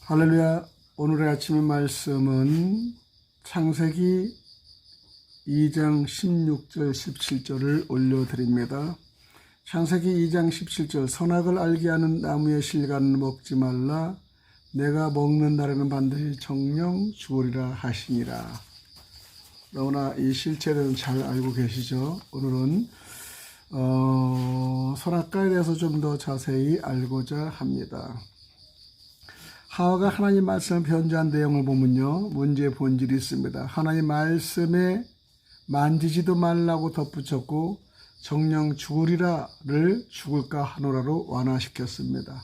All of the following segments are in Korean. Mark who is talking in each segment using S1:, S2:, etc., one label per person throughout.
S1: 할렐루야. 오늘의 아침의 말씀은 창세기 2장 16절 17절을 올려드립니다. 창세기 2장 17절 선악을 알게 하는 나무의 실과는 먹지 말라. 내가 먹는 날에는 반드시 정령 죽으리라 하시니라. 너무나 이 실체는 잘 알고 계시죠? 오늘은 선악과에 대해서 좀 더 자세히 알고자 합니다. 하와가 하나님 말씀을 변조한 내용을 보면요, 문제의 본질이 있습니다. 하나님 말씀에 만지지도 말라고 덧붙였고 정령 죽으리라를 죽을까 하노라로 완화시켰습니다.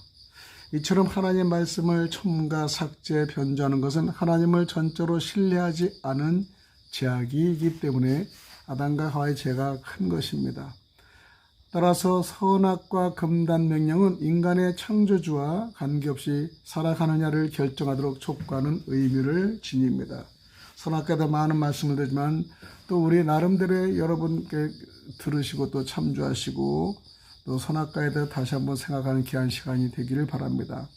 S1: 이처럼 하나님 말씀을 첨가, 삭제, 변조하는 것은 하나님을 전적으로 신뢰하지 않은 죄악이기 때문에 아담과 하와의 죄가 큰 것입니다. 따라서 선악과 금단 명령은 인간의 창조주와 관계없이 살아가느냐를 결정하도록 촉구하는 의미를 지닙니다. 선악과에 많은 말씀을 드리지만 또 우리 나름대로 여러분께 들으시고 또 참조하시고 또 선악과에 대해 다시 한번 생각하는 귀한 시간이 되기를 바랍니다.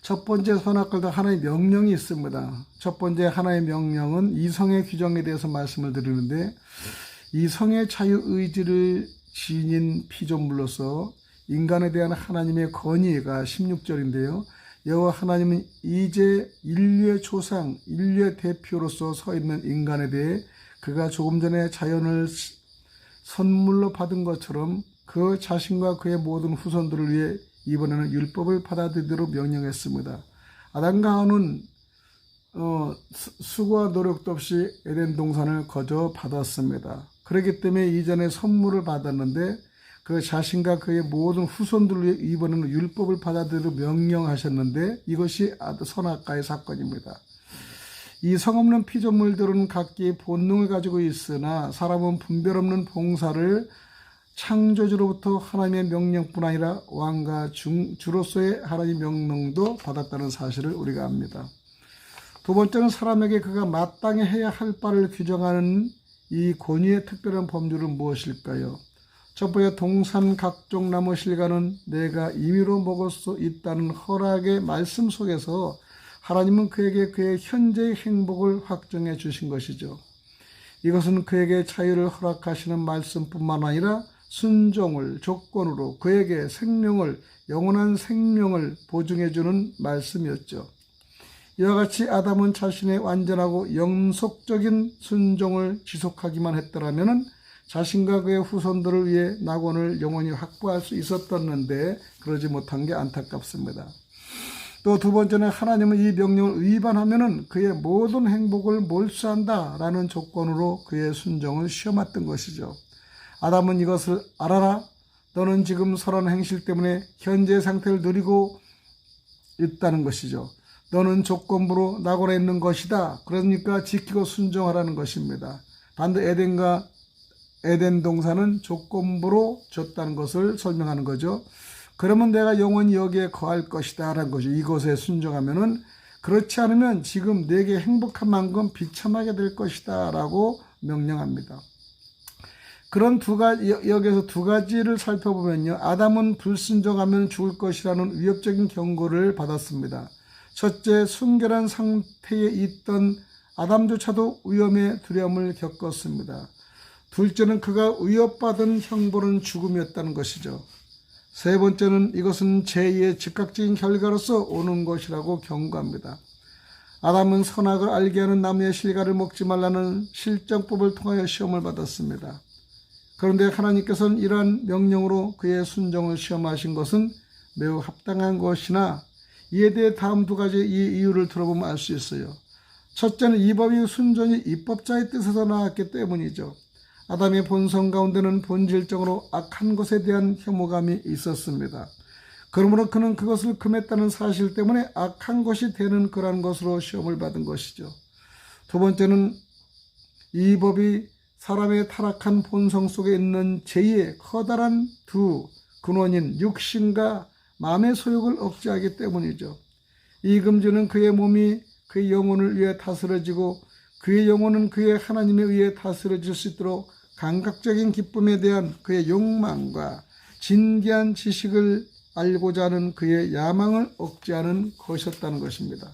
S1: 첫 번째 선악과도 하나의 명령이 있습니다. 첫 번째 하나의 명령은 이성의 규정에 대해서 말씀을 드리는데, 이성의 자유의지를 지닌 피조물로서 인간에 대한 하나님의 권위가 16절인데요. 여호와 하나님은 이제 인류의 조상, 인류의 대표로서 서 있는 인간에 대해 그가 조금 전에 자연을 선물로 받은 것처럼 그 자신과 그의 모든 후손들을 위해 이번에는 율법을 받아들이도록 명령했습니다. 아담과 하와는 수고와 노력도 없이 에덴 동산을 거저 받았습니다. 그렇기 때문에 이전에 선물을 받았는데 그 자신과 그의 모든 후손들을 위해 이번에는 율법을 받아들이도록 명령하셨는데, 이것이 선악과의 사건입니다. 이 성없는 피조물들은 각기 본능을 가지고 있으나 사람은 분별 없는 봉사를 창조주로부터 하나님의 명령뿐 아니라 왕과 주로서의 하나님의 명령도 받았다는 사실을 우리가 압니다. 두 번째는 사람에게 그가 마땅히 해야 할 바를 규정하는 이 권위의 특별한 범주는 무엇일까요? 첫 번째, 동산 각종 나무 실과는 내가 임의로 먹을 수 있다는 허락의 말씀 속에서 하나님은 그에게 그의 현재의 행복을 확정해 주신 것이죠. 이것은 그에게 자유를 허락하시는 말씀뿐만 아니라 순종을 조건으로 그에게 생명을, 영원한 생명을 보증해 주는 말씀이었죠. 이와 같이 아담은 자신의 완전하고 영속적인 순종을 지속하기만 했더라면 자신과 그의 후손들을 위해 낙원을 영원히 확보할 수 있었었는데 그러지 못한 게 안타깝습니다. 또 두 번째는 하나님은 이 명령을 위반하면 그의 모든 행복을 몰수한다라는 조건으로 그의 순종을 시험했던 것이죠. 아담은 이것을 알아라. 너는 지금 선한 행실 때문에 현재의 상태를 누리고 있다는 것이죠. 너는 조건부로 낙원에 있는 것이다. 그러니까 지키고 순종하라는 것입니다. 반대 에덴 동산은 조건부로 줬다는 것을 설명하는 거죠. 그러면 내가 영원히 여기에 거할 것이다 라는 거죠. 이것에 순종하면은, 그렇지 않으면 지금 내게 행복한 만큼 비참하게 될 것이다 라고 명령합니다. 그런 여기에서 두 가지를 살펴보면요, 아담은 불순종하면 죽을 것이라는 위협적인 경고를 받았습니다. 첫째, 순결한 상태에 있던 아담조차도 위험의 두려움을 겪었습니다. 둘째는 그가 위협받은 형벌은 죽음이었다는 것이죠. 세 번째는 이것은 죄의 즉각적인 결과로서 오는 것이라고 경고합니다. 아담은 선악을 알게 하는 나무의 실과를 먹지 말라는 실정법을 통하여 시험을 받았습니다. 그런데 하나님께서는 이러한 명령으로 그의 순종을 시험하신 것은 매우 합당한 것이나, 이에 대해 다음 두 가지 이유를 들어보면 알 수 있어요. 첫째는 이 법의 순종이 입법자의 뜻에서 나왔기 때문이죠. 아담의 본성 가운데는 본질적으로 악한 것에 대한 혐오감이 있었습니다. 그러므로 그는 그것을 금했다는 사실 때문에 악한 것이 되는 그러한 것으로 시험을 받은 것이죠. 두 번째는 이 법이 사람의 타락한 본성 속에 있는 죄의 커다란 두 근원인 육신과 마음의 소욕을 억제하기 때문이죠. 이 금지는 그의 몸이 그의 영혼을 위해 다스려지고 그의 영혼은 그의 하나님에 의해 다스려질 수 있도록 감각적인 기쁨에 대한 그의 욕망과 진귀한 지식을 알고자 하는 그의 야망을 억제하는 것이었다는 것입니다.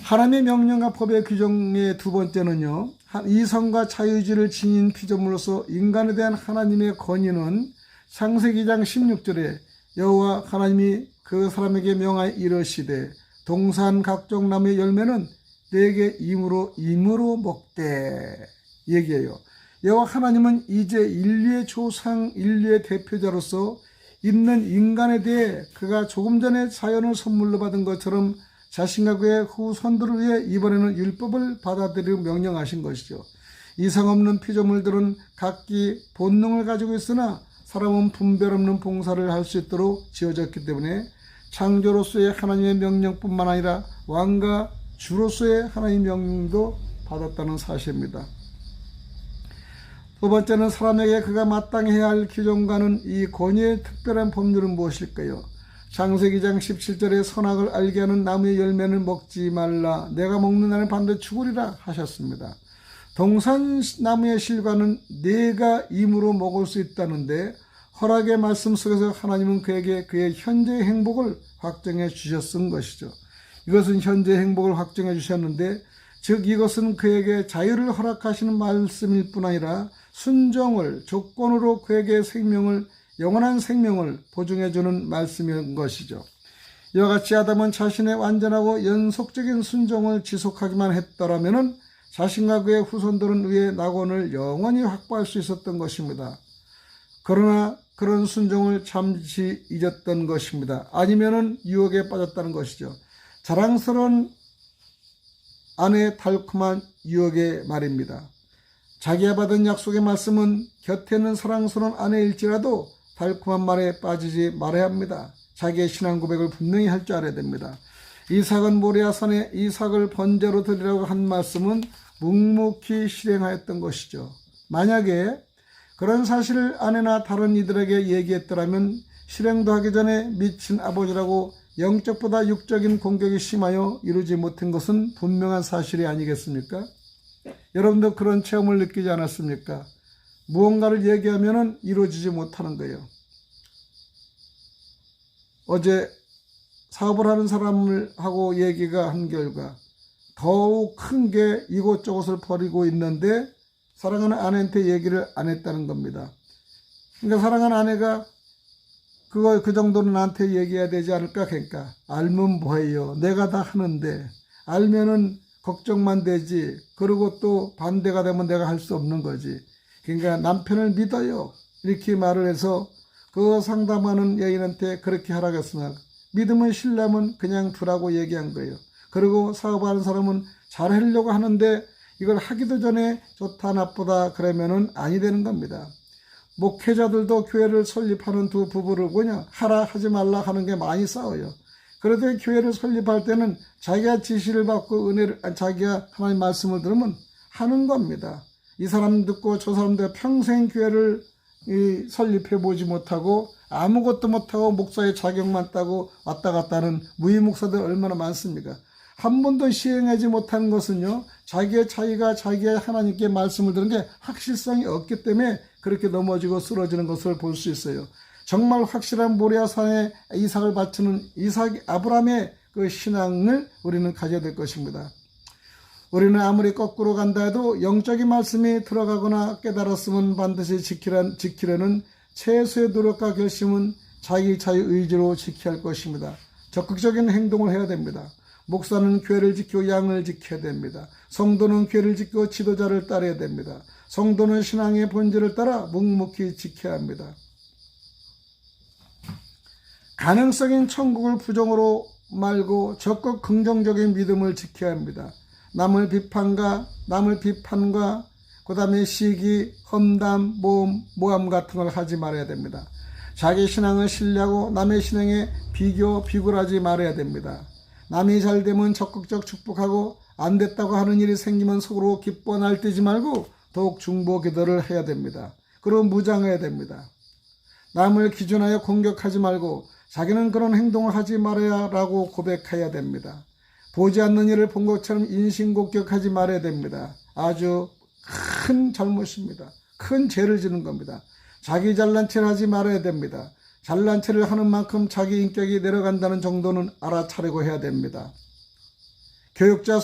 S1: 하나님의 명령과 법의 규정의 두 번째는요, 이성과 자유의지를 지닌 피조물로서 인간에 대한 하나님의 권위는 창세기 2장 16절에 여호와 하나님이 그 사람에게 명하여 이르시되 동산 각종 나무의 열매는 내게 임으로 먹되 얘기해요. 여호와 하나님은 이제 인류의 조상, 인류의 대표자로서 있는 인간에 대해 그가 조금 전에 자연을 선물로 받은 것처럼 자신과 그의 후손들을 위해 이번에는 율법을 받아들이고 명령하신 것이죠. 이상 없는 피조물들은 각기 본능을 가지고 있으나 사람은 분별 없는 봉사를 할 수 있도록 지어졌기 때문에 창조로서의 하나님의 명령뿐만 아니라 왕과 주로서의 하나님의 명령도 받았다는 사실입니다. 두 번째는 사람에게 그가 마땅히 해야 할 규정과는 이 권위의 특별한 법률은 무엇일까요? 창세기 2장 17절에 선악을 알게 하는 나무의 열매는 먹지 말라. 내가 먹는 날은 반드시 죽으리라 하셨습니다. 동산나무의 실과는 내가 임으로 먹을 수 있다는데 허락의 말씀 속에서 하나님은 그에게 그의 현재의 행복을 확정해 주셨은 것이죠. 이것은 현재의 행복을 확정해 주셨는데 즉 이것은 그에게 자유를 허락하시는 말씀일 뿐 아니라 순종을 조건으로 그에게 영원한 생명을 보증해 주는 말씀인 것이죠. 이와 같이 아담은 자신의 완전하고 연속적인 순종을 지속하기만 했더라면 자신과 그의 후손들은 위의 낙원을 영원히 확보할 수 있었던 것입니다. 그러나 그런 순종을 잠시 잊었던 것입니다. 아니면은 유혹에 빠졌다는 것이죠. 자랑스러운 아내의 달콤한 유혹의 말입니다. 자기가 받은 약속의 말씀은 곁에 있는 사랑스러운 아내일지라도 달콤한 말에 빠지지 말아야 합니다. 자기의 신앙 고백을 분명히 할 줄 알아야 됩니다. 이삭은 모리아산에 이삭을 번제로 드리라고 한 말씀은 묵묵히 실행하였던 것이죠. 만약에 그런 사실을 아내나 다른 이들에게 얘기했더라면 실행도 하기 전에 미친 아버지라고 영적보다 육적인 공격이 심하여 이루지 못한 것은 분명한 사실이 아니겠습니까? 여러분도 그런 체험을 느끼지 않았습니까? 무언가를 얘기하면 이루어지지 못하는 거예요. 어제 사업을 하는 사람을 하고 얘기가 한 결과 더욱 큰 게 이곳저곳을 버리고 있는데 사랑하는 아내한테 얘기를 안 했다는 겁니다. 그러니까 사랑하는 아내가 그 정도는 나한테 얘기해야 되지 않을까? 그러니까 알면 뭐해요? 내가 다 하는데 알면은 걱정만 되지. 그리고 또 반대가 되면 내가 할 수 없는 거지. 그러니까 남편을 믿어요. 이렇게 말을 해서 그 상담하는 여인한테 그렇게 하라고 했으나 믿음은 신뢰면 그냥 두라고 얘기한 거예요. 그리고 사업하는 사람은 잘하려고 하는데 이걸 하기도 전에 좋다 나쁘다 그러면은 아니 되는 겁니다. 목회자들도 교회를 설립하는 두 부부를 하라 하지 말라 하는 게 많이 싸워요. 그래도 교회를 설립할 때는 자기가 지시를 받고 자기가 하나님 말씀을 들으면 하는 겁니다. 이 사람 듣고 저 사람들 평생 교회를 설립해 보지 못하고 아무것도 못하고 목사의 자격만 따고 왔다 갔다 하는 무위 목사들 얼마나 많습니까? 한 번도 시행하지 못하는 것은요, 자기가 하나님께 말씀을 들은 게 확실성이 없기 때문에 그렇게 넘어지고 쓰러지는 것을 볼 수 있어요. 정말 확실한 모리아산에 이삭을 바치는 아브라함의 그 신앙을 우리는 가져야 될 것입니다. 우리는 아무리 거꾸로 간다 해도 영적인 말씀이 들어가거나 깨달았으면 반드시 지키려는 최소의 노력과 결심은 자기 자유의지로 지켜야 할 것입니다. 적극적인 행동을 해야 됩니다. 목사는 교회를 지키고 양을 지켜야 됩니다. 성도는 교회를 지키고 지도자를 따라야 됩니다. 성도는 신앙의 본질을 따라 묵묵히 지켜야 합니다. 가능성인 천국을 부정으로 말고 적극 긍정적인 믿음을 지켜야 합니다. 남을 비판과 그 다음에 시기, 험담, 모함 같은 걸 하지 말아야 됩니다. 자기 신앙을 신뢰하고 남의 신앙에 비굴하지 말아야 됩니다. 남이 잘 되면 적극적 축복하고 안 됐다고 하는 일이 생기면 속으로 기뻐 날뛰지 말고 더욱 중보 기도를 해야 됩니다. 그리고 무장해야 됩니다. 남을 기준하여 공격하지 말고 자기는 그런 행동을 하지 말아야 라고 고백해야 됩니다. 보지 않는 일을 본 것처럼 인신공격하지 말아야 됩니다. 아주 큰 잘못입니다. 큰 죄를 지는 겁니다. 자기 잘난 체를 하지 말아야 됩니다. 잘난 체를 하는 만큼 자기 인격이 내려간다는 정도는 알아차리고 해야 됩니다. 교육자와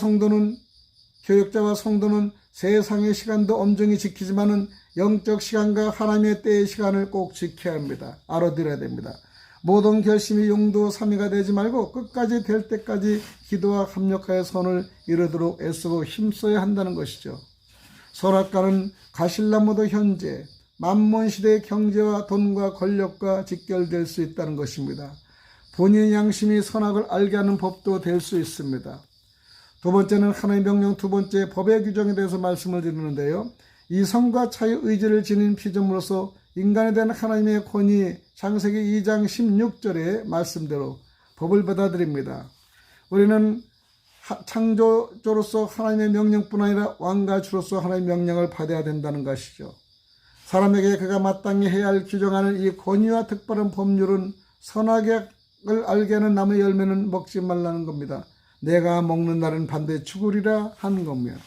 S1: 성도는 세상의 시간도 엄중히 지키지만은 영적 시간과 하나님의 때의 시간을 꼭 지켜야 합니다. 알아들어야 됩니다. 모든 결심이 용도 삼위가 되지 말고 끝까지 될 때까지 기도와 합력하여 선을 이루도록 애쓰고 힘써야 한다는 것이죠. 선악과는 가실나무도 현재 만몬시대의 경제와 돈과 권력과 직결될 수 있다는 것입니다. 본인의 양심이 선악을 알게 하는 법도 될 수 있습니다. 두 번째는 하나님의 명령, 두 번째 법의 규정에 대해서 말씀을 드리는데요. 이성과 자유 의지를 지닌 피조물로서 인간에 대한 하나님의 권위, 창세기 2장 16절의 말씀대로 법을 받아들입니다. 우리는 창조주로서 하나님의 명령뿐 아니라 왕과 주로서 하나님의 명령을 받아야 된다는 것이죠. 사람에게 그가 마땅히 해야 할 규정하는 이 권위와 특별한 법률은 선악을 알게 하는 나무의 열매는 먹지 말라는 겁니다. 내가 먹는 날은 반드시 죽으리라 하는 겁니다.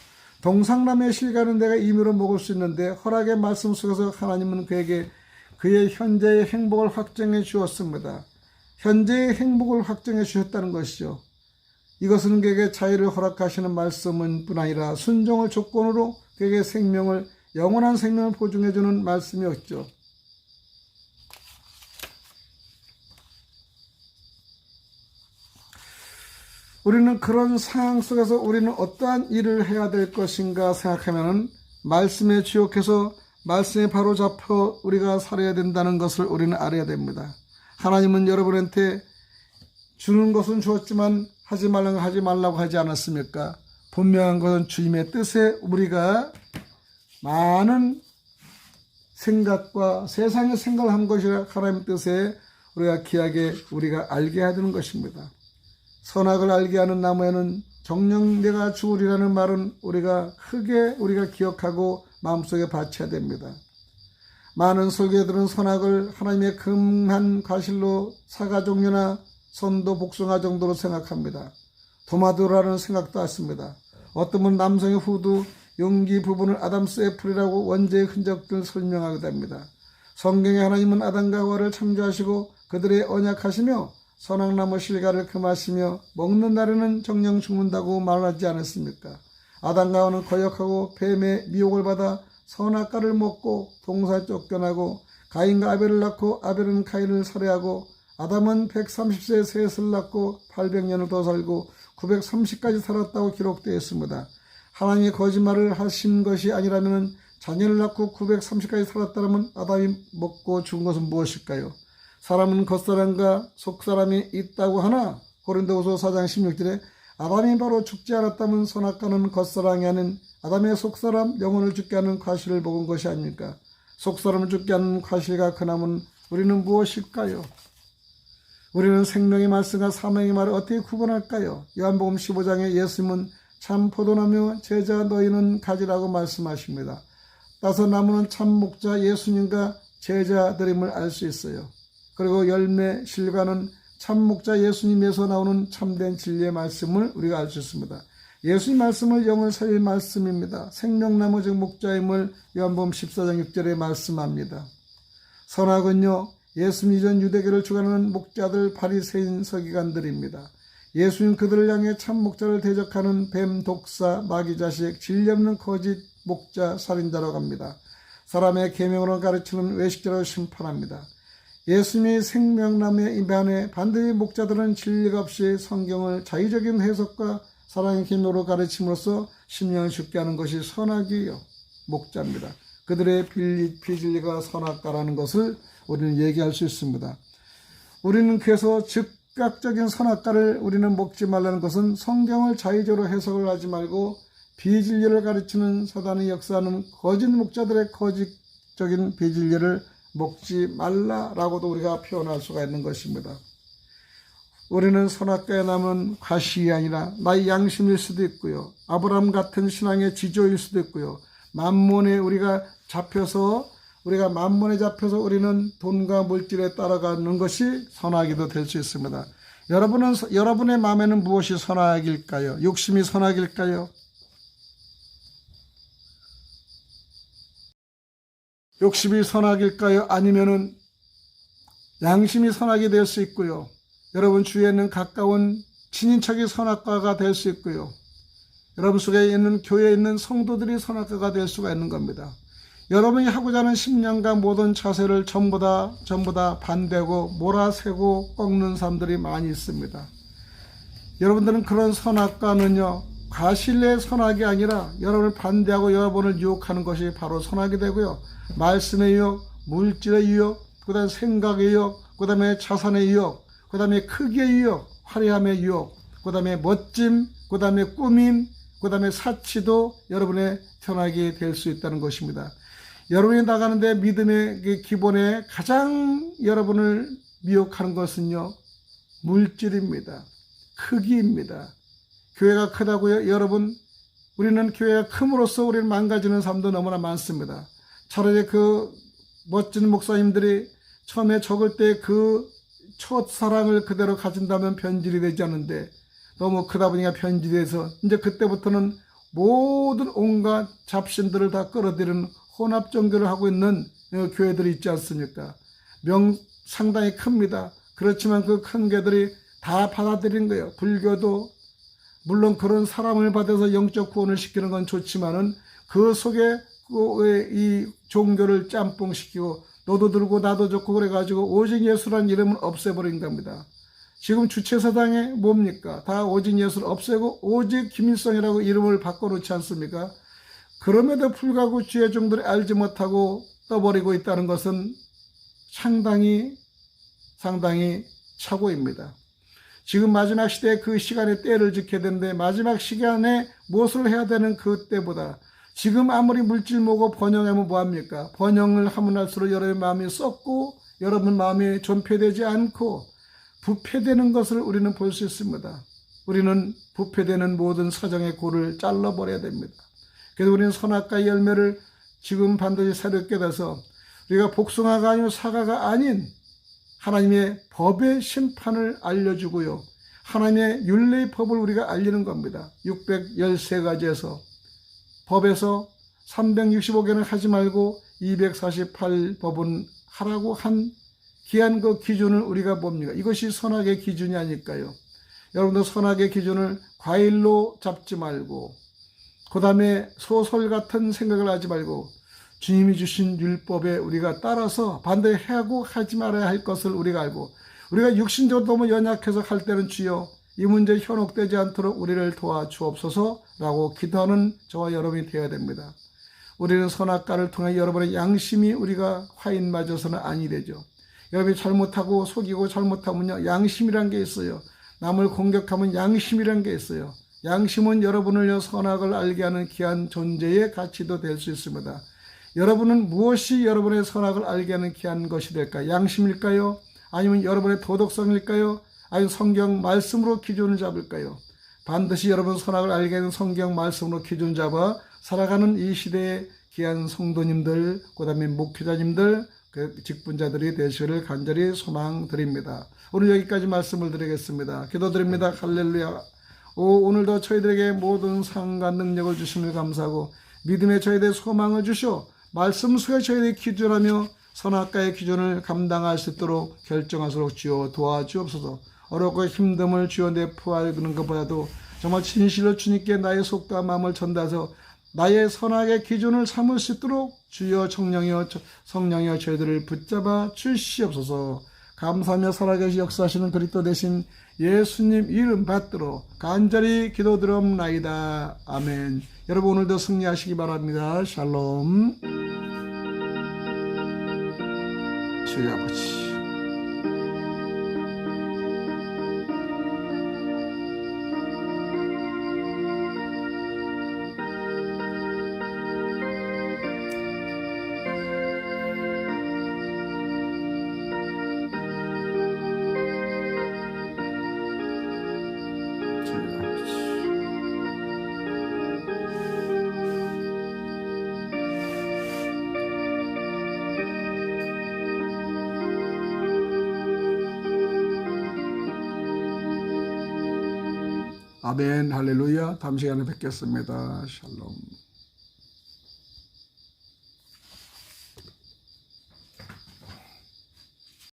S1: 동상남의 실과는 내가 임의로 먹을 수 있는데 허락의 말씀 속에서 하나님은 그에게 그의 현재의 행복을 확정해 주었습니다. 현재의 행복을 확정해 주셨다는 것이죠. 이것은 그에게 자유를 허락하시는 말씀은 뿐 아니라 순종을 조건으로 그에게 생명을, 영원한 생명을 보증해 주는 말씀이었죠. 우리는 그런 상황 속에서 우리는 어떠한 일을 해야 될 것인가 생각하면 말씀에 주역해서 말씀에 바로 잡혀 우리가 살아야 된다는 것을 우리는 알아야 됩니다. 하나님은 여러분한테 주는 것은 주었지만 하지 말라고 하지 않았습니까? 분명한 것은 주님의 뜻에 우리가 많은 생각과 세상의 생각을 한 것이라 하나님의 뜻에 우리가 귀하게 우리가 알게 해야 되는 것입니다. 선악을 알게 하는 나무에는 정녕 내가 죽으리라는 말은 우리가 크게 기억하고 마음속에 받쳐야 됩니다. 많은 설교들은 선악을 하나님의 금한 과실로 사과 종류나 선도 복숭아 정도로 생각합니다. 도마도라는 생각도 않습니다. 어떤 분은 남성의 후두, 용기 부분을 아담스 애플이라고 원죄의 흔적들을 설명하기도 합니다. 성경에 하나님은 아담과 하와를 창조하시고 그들의 언약하시며 선악나무 실과를 금하시며 먹는 날에는 정령 죽는다고 말하지 않았습니까? 아담과 하와는 거역하고 뱀의 미혹을 받아 선악과를 먹고 동산에 쫓겨나고 가인과 아벨을 낳고 아벨은 가인을 살해하고 아담은 130세에 셋을 낳고 800년을 더 살고 930까지 살았다고 기록되어 있습니다. 하나님이 거짓말을 하신 것이 아니라면 자녀를 낳고 930까지 살았다면 아담이 먹고 죽은 것은 무엇일까요? 사람은 겉사람과 속사람이 있다고 하나 고린도후서 4장 16절에 아담이 바로 죽지 않았다면 선악과는 겉사람이 아닌 아담의 속사람 영혼을 죽게 하는 과실을 먹은 것이 아닙니까? 속사람을 죽게 하는 과실과 그 나무는 우리는 무엇일까요? 우리는 생명의 말씀과 사명의 말을 어떻게 구분할까요? 요한복음 15장에 예수님은 참 포도나무 제자 너희는 가지라고 말씀하십니다. 따서 나무는 참 목자 예수님과 제자들임을 알 수 있어요. 그리고 열매 실과는 참 목자 예수님에서 나오는 참된 진리의 말씀을 우리가 알 수 있습니다. 예수님 말씀을 영을 살릴 말씀입니다. 생명나무 즉 목자임을 요한복음 14장 6절에 말씀합니다. 선악은요, 예수님 이전 유대교를 주관하는 목자들 바리새인 서기관들입니다. 예수님 그들을 향해 참 목자를 대적하는 뱀, 독사, 마귀 자식, 진리 없는 거짓 목자, 살인자라고 합니다. 사람의 계명으로 가르치는 외식자라고 심판합니다. 예수님이 생명나무에 임한해 반드시 목자들은 진리가 없이 성경을 자의적인 해석과 사랑의 기노로 가르침으로써 심령을 죽게 하는 것이 선악이요 목자입니다. 그들의 비진리가 선악과라는 것을 우리는 얘기할 수 있습니다. 우리는 그래서 즉각적인 선악과를 우리는 먹지 말라는 것은 성경을 자의적으로 해석을 하지 말고 비진리를 가르치는 사단의 역사하는 거짓 목자들의 거짓적인 비진리를 먹지 말라라고도 우리가 표현할 수가 있는 것입니다. 우리는 선악과에 남은 과실이 아니라 나의 양심일 수도 있고요. 아브라함 같은 신앙의 지조일 수도 있고요. 만몬에 잡혀서 우리는 돈과 물질에 따라가는 것이 선악이도 될 수 있습니다. 여러분의 마음에는 무엇이 선악일까요? 욕심이 선악일까요? 욕심이 선악일까요? 아니면은 양심이 선악이 될 수 있고요. 여러분 주위에 있는 가까운 친인척이 선악과가 될 수 있고요. 여러분 속에 있는 교회에 있는 성도들이 선악과가 될 수가 있는 겁니다. 여러분이 하고자 하는 10년간 모든 자세를 전부 다 반대하고 몰아세고 꺾는 사람들이 많이 있습니다. 여러분들은 그런 선악과는요, 과실의 선악이 아니라 여러분을 반대하고 여러분을 유혹하는 것이 바로 선악이 되고요. 말씀의 유혹, 물질의 유혹, 그 다음에 생각의 유혹, 그 다음에 자산의 유혹, 그 다음에 크기의 유혹, 화려함의 유혹, 그 다음에 멋짐, 그 다음에 꾸밈, 그 다음에 사치도 여러분의 선악이 될 수 있다는 것입니다. 여러분이 나가는데 믿음의 기본에 가장 여러분을 미혹하는 것은요, 물질입니다. 크기입니다. 교회가 크다고요? 여러분, 우리는 교회가 큼으로써 우리는 망가지는 사람도 너무나 많습니다. 차라리 그 멋진 목사님들이 처음에 적을 때 그 첫사랑을 그대로 가진다면 변질이 되지 않는데 너무 크다 보니까 변질이 돼서 이제 그때부터는 모든 온갖 잡신들을 다 끌어들이는 혼합 종교를 하고 있는 교회들이 있지 않습니까? 상당히 큽니다. 그렇지만 그 큰 교회들이 다 받아들인 거예요. 불교도 물론 그런 사람을 받아서 영적 구원을 시키는 건 좋지만은 그 속에 이 종교를 짬뽕시키고 너도 들고 나도 좋고 그래가지고 오직 예수라는 이름을 없애버린 겁니다. 지금 주체사당에 뭡니까? 다 오직 예수를 없애고 오직 김일성이라고 이름을 바꿔놓지 않습니까? 그럼에도 불구하고 주의 종들이 알지 못하고 떠버리고 있다는 것은 상당히 착오입니다. 지금 마지막 시대에 그 시간에 때를 지켜야 되는데 마지막 시간에 무엇을 해야 되는 그때보다 지금 아무리 물질 모고 번영하면 뭐합니까? 번영을 하면 할수록 여러분의 마음이 썩고 여러분 마음이 존폐되지 않고 부패되는 것을 우리는 볼 수 있습니다. 우리는 부패되는 모든 사정의 골을 잘라버려야 됩니다. 그래서 우리는 선악과의 열매를 지금 반드시 새롭게 돼서 우리가 복숭아가 아니고 사과가 아닌 하나님의 법의 심판을 알려주고요. 하나님의 율례의 법을 우리가 알리는 겁니다. 613가지에서 법에서 365개는 하지 말고 248법은 하라고 한 귀한 그 기준을 우리가 봅니다. 이것이 선악의 기준이 아닐까요? 여러분도 선악의 기준을 과일로 잡지 말고 그 다음에 소설 같은 생각을 하지 말고 주님이 주신 율법에 우리가 따라서 반드시 하고 하지 말아야 할 것을 우리가 알고 우리가 육신적으로 너무 연약해서 할 때는 주여 이 문제에 현혹되지 않도록 우리를 도와주옵소서라고 기도하는 저와 여러분이 되어야 됩니다. 우리는 선악과를 통해 여러분의 양심이 우리가 화인 맞아서는 아니 되죠. 여러분이 잘못하고 속이고 잘못하면요 양심이란 게 있어요. 남을 공격하면 양심이란 게 있어요. 양심은 여러분을 선악을 알게 하는 귀한 존재의 가치도 될 수 있습니다. 여러분은 무엇이 여러분의 선악을 알게 하는 귀한 것이 될까요? 양심일까요? 아니면 여러분의 도덕성일까요? 아니면 성경 말씀으로 기준을 잡을까요? 반드시 여러분 선악을 알게 하는 성경 말씀으로 기준 잡아 살아가는 이 시대의 귀한 성도님들, 그 다음에 목회자님들, 그 직분자들이 되시기를 간절히 소망드립니다. 오늘 여기까지 말씀을 드리겠습니다. 기도드립니다. 할렐루야. 오늘도 저희들에게 모든 상과 능력을 주심을 감사하고 믿음의 저희들의 소망을 주시오 말씀 속에 저희들이 기준하며 선악과의 기준을 감당할 수 있도록 결정하도록 주여 도와주옵소서. 어렵고 힘듦을 주여 내포하는 것보다도 정말 진실로 주님께 나의 속과 마음을 전달해서 나의 선악의 기준을 삼을 수 있도록 주여 성령이여 저희들을 붙잡아 주시옵소서. 감사하며 살아계시 역사하시는 그리스도 되신 예수님 이름 받들어 간절히 기도드리옵나이다. 아멘. 여러분 오늘도 승리하시기 바랍니다. 샬롬. 주의 아버지 아멘 할렐루야. 다음 시간에 뵙겠습니다. 샬롬.